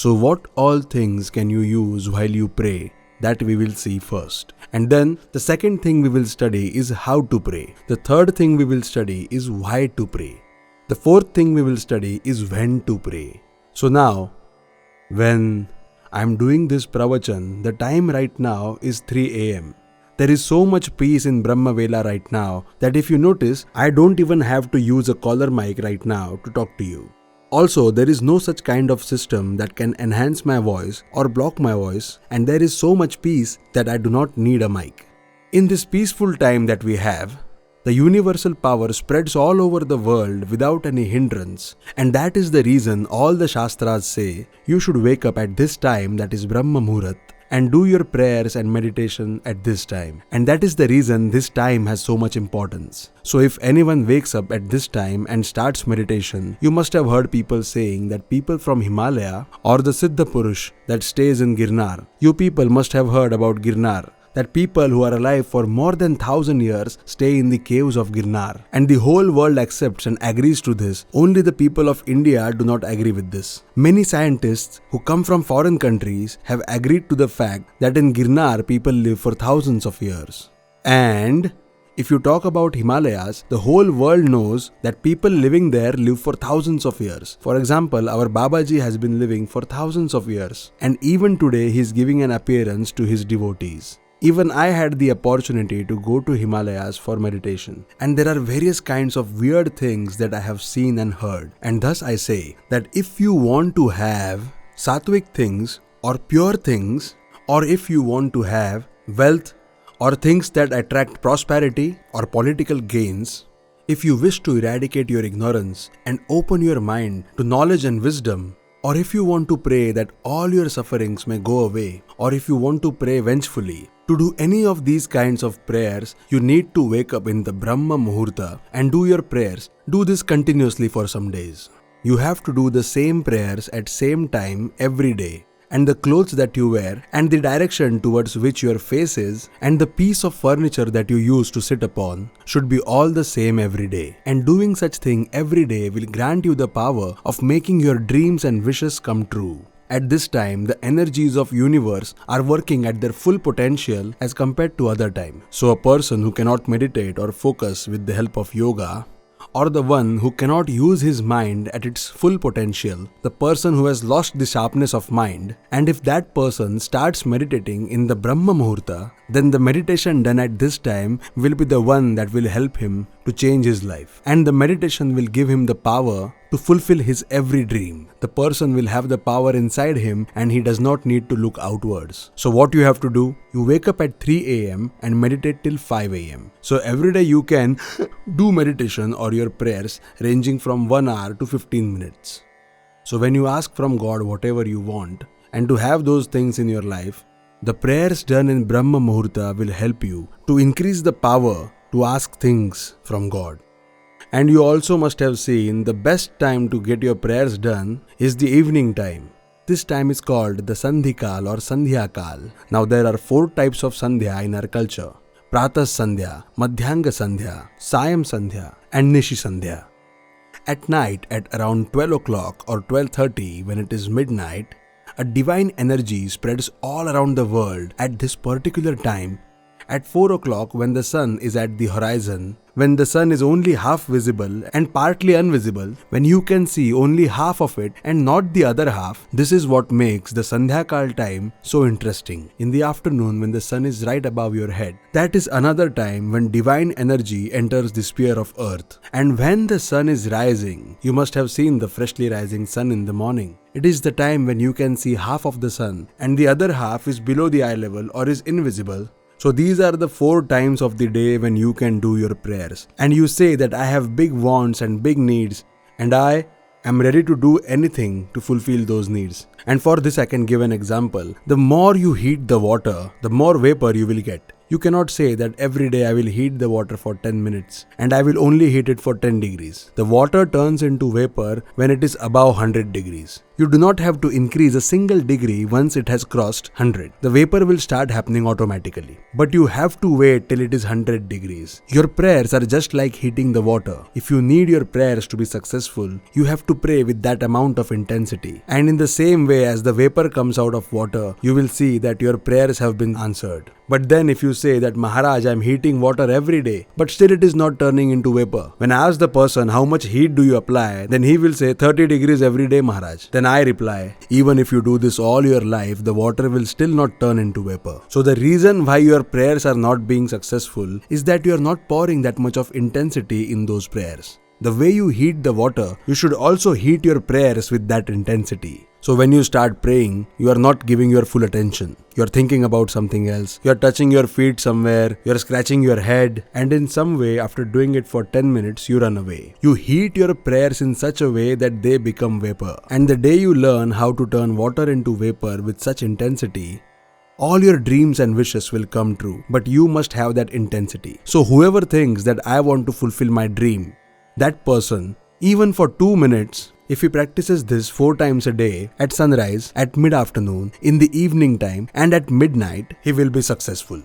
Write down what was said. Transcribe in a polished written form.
So what all things can you use while you pray? That we will see first. And then the second thing we will study is how to pray. The third thing we will study is why to pray. The fourth thing we will study is when to pray. So now, when I'm doing this pravachan, the time right now is 3 a.m. There is so much peace in Brahma Vela right now that if you notice, I don't even have to use a collar mic right now to talk to you. Also, there is no such kind of system that can enhance my voice or block my voice, and there is so much peace that I do not need a mic. In this peaceful time that we have, the universal power spreads all over the world without any hindrance, and that is the reason all the Shastras say you should wake up at this time, that is Brahma Muhurat, and do your prayers and meditation at this time. And that is the reason this time has so much importance. So if anyone wakes up at this time and starts meditation, you must have heard people saying that people from Himalaya or the Siddha Purush that stays in Girnar, you people must have heard about Girnar, that people who are alive for more than 1,000 years stay in the caves of Girnar. And the whole world accepts and agrees to this. Only the people of India do not agree with this. Many scientists who come from foreign countries have agreed to the fact that in Girnar people live for thousands of years. And if you talk about Himalayas, the whole world knows that people living there live for thousands of years. For example, our Babaji has been living for thousands of years. And even today he is giving an appearance to his devotees. Even I had the opportunity to go to Himalayas for meditation, and there are various kinds of weird things that I have seen and heard. And thus I say that if you want to have sattvic things or pure things, or if you want to have wealth or things that attract prosperity or political gains, if you wish to eradicate your ignorance and open your mind to knowledge and wisdom, or if you want to pray that all your sufferings may go away, or if you want to pray vengefully, to do any of these kinds of prayers, you need to wake up in the Brahma Muhurta and do your prayers. Do this continuously for some days. You have to do the same prayers at same time every day. And the clothes that you wear, and the direction towards which your face is, and the piece of furniture that you use to sit upon should be all the same every day. And doing such thing every day will grant you the power of making your dreams and wishes come true. At this time, the energies of universe are working at their full potential as compared to other time. So a person who cannot meditate or focus with the help of yoga, or the one who cannot use his mind at its full potential, the person who has lost the sharpness of mind, and if that person starts meditating in the Brahma Muhurta, then the meditation done at this time will be the one that will help him to change his life. And the meditation will give him the power to fulfill his every dream. The person will have the power inside him and he does not need to look outwards. So what you have to do? You wake up at 3 a.m. and meditate till 5 a.m. So every day you can do meditation or your prayers ranging from 1 hour to 15 minutes. So when you ask from God whatever you want and to have those things in your life, the prayers done in Brahma Muhurta will help you to increase the power to ask things from God. And you also must have seen the best time to get your prayers done is the evening time. This time is called the Sandhikal or Sandhyakal. Now there are 4 types of Sandhya in our culture: Pratas Sandhya, Madhyanga Sandhya, Sayam Sandhya and Nishi Sandhya. At night at around 12 o'clock or 12:30 when it is midnight, a divine energy spreads all around the world at this particular time. At 4 o'clock when the sun is at the horizon, when the sun is only half visible and partly invisible, when you can see only half of it and not the other half, this is what makes the Sandhyakal time so interesting. In the afternoon when the sun is right above your head, that is another time when divine energy enters the sphere of earth. And when the sun is rising, you must have seen the freshly rising sun in the morning. It is the time when you can see half of the sun and the other half is below the eye level or is invisible. So these are the 4 times of the day when you can do your prayers. And you say that I have big wants and big needs and I am ready to do anything to fulfill those needs. And for this I can give an example. The more you heat the water, the more vapor you will get. You cannot say that every day I will heat the water for 10 minutes and I will only heat it for 10 degrees. The water turns into vapor when it is above 100 degrees. You do not have to increase a single degree once it has crossed 100. The vapor will start happening automatically. But you have to wait till it is 100 degrees. Your prayers are just like heating the water. If you need your prayers to be successful, you have to pray with that amount of intensity. And in the same way as the vapor comes out of water, you will see that your prayers have been answered. But then if you say that Maharaj, I am heating water every day, but still it is not turning into vapor. When I ask the person how much heat do you apply, then he will say 30 degrees every day, Maharaj. Then I reply, even if you do this all your life, the water will still not turn into vapor. So the reason why your prayers are not being successful is that you are not pouring that much of intensity in those prayers. The way you heat the water, you should also heat your prayers with that intensity. So when you start praying, you are not giving your full attention. You are thinking about something else. You are touching your feet somewhere. You are scratching your head. And in some way, after doing it for 10 minutes, you run away. You heat your prayers in such a way that they become vapor. And the day you learn how to turn water into vapor with such intensity, all your dreams and wishes will come true. But you must have that intensity. So whoever thinks that I want to fulfill my dream, that person, even for 2 minutes, if he practices this 4 times a day, at sunrise, at mid-afternoon, in the evening time, and at midnight, he will be successful.